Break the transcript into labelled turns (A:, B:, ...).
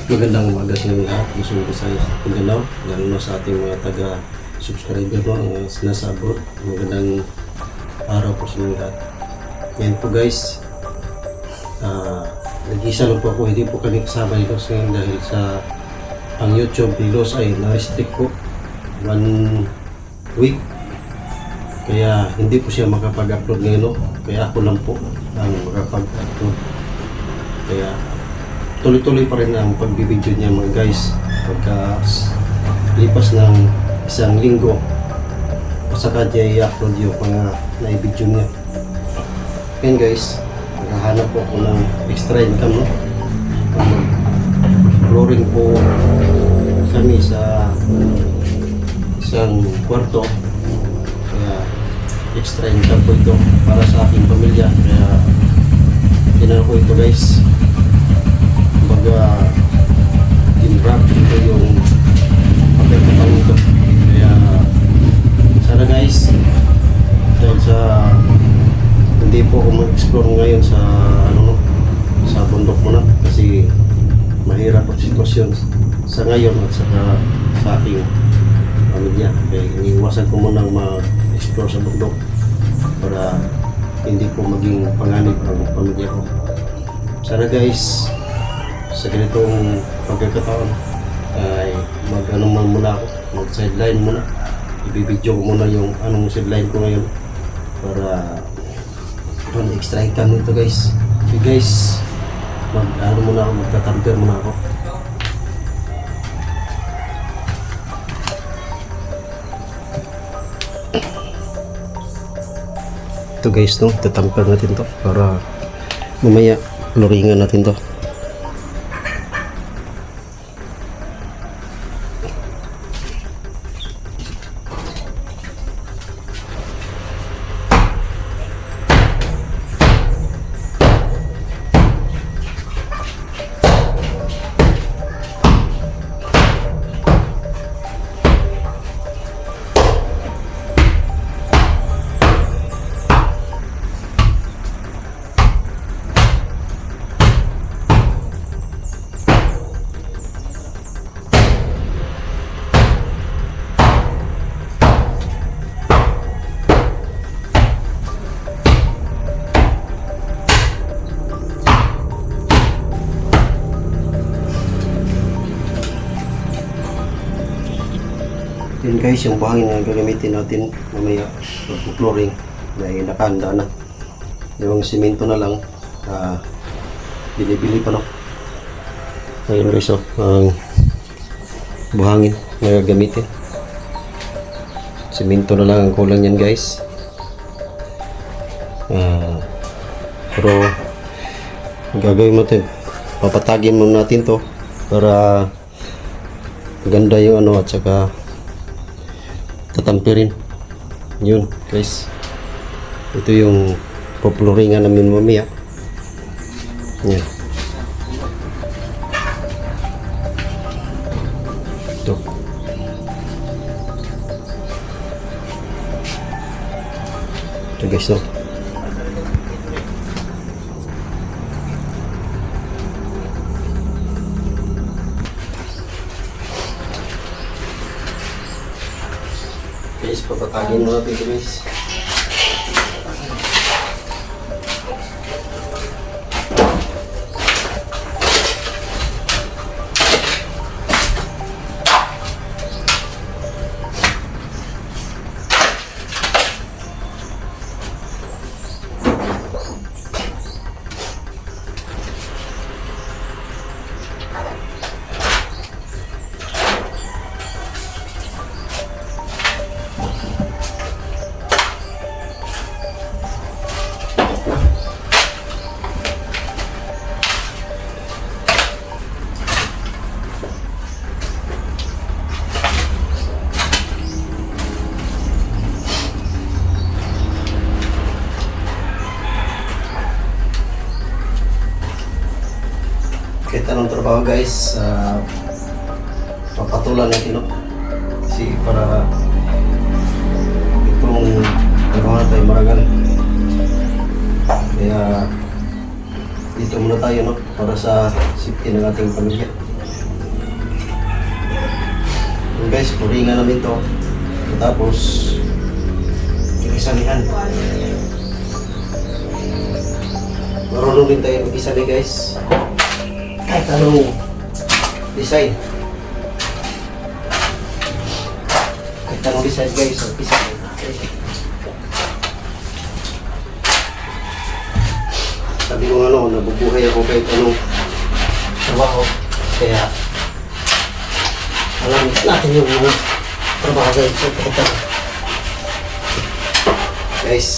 A: Magandang umaga sa inyo lahat. Gusto ko sa Mindanao, lalo na sa ating mga taga-subscriber mo ang nasa abroad. Magandang araw po sa inyo lahat. Yan po guys, nag-isa lang po ako, hindi po kami kasama ni Los ngayon dahil sa ang YouTube ni Los ay na-restrict po 1 week. Kaya hindi po siya makapag-upload ngayon, no? Kaya ako lang po ang makapag-upload. Kaya tuloy-tuloy pa rin ang pagbibideo niya mga guys pagka lipas ng isang linggo saka niya i-upload yung mga na-video niya. Yan guys, maghahanap po ako ng extra income, no? Flooring po kami sa isang kwarto, kaya extra income po ito para sa aking pamilya, kaya ginano ko ito guys. Kumbaga in-wrap ito yung pagkakapang ito. Kaya sana guys, dahil sa hindi po ako mag-explore ngayon sa sa bundok muna kasi mahirap ang sitwasyon sa ngayon at saka sa aking pamilya. Kaya iniwasan ko muna mag-explore sa bundok para hindi po maging panganib ang pamilya ko. Sana guys, sa ganitong pagkakataon ay muna ako, mag-sideline muna. Ibibidyo ko muna yung anong sideline ko ngayon para extra income nito guys. So guys, muna ako, magtatamper muna ako. Ito guys, no, tatamper natin to para mamaya luringan natin to. Yun guys, yung buhangin na gagamitin natin mamaya pag-flooring na nakahanda na. Yung simento na lang binibili pa, no? Ayun guys, ang buhangin na gagamitin. Simento na lang ang kulang yan guys. Pero gagawin natin, papatagin muna natin to para ganda yung at saka tatampirin. Yun guys, ito yung poploringan namin mamaya. Yan ito. Ito guys, no? Guys, papatagin mo natin ito guys. Kahit anong trabaho guys, papatulan natin, no? Kasi para itong trabaho na tayo maragal. Kaya dito muna tayo, no? Para sa safety ng ating pamilya. guys, puringan namin to. Tapos, ikisanihan. Marunong din tayo mag-isani guys. Kahit anong design. Kahit anong design guys, mag-isani natin. Sabi ko nabubuhay ako kahit anong trabaho. Kaya, alam natin yung mga trabaho guys. So, kahit ano. Guys,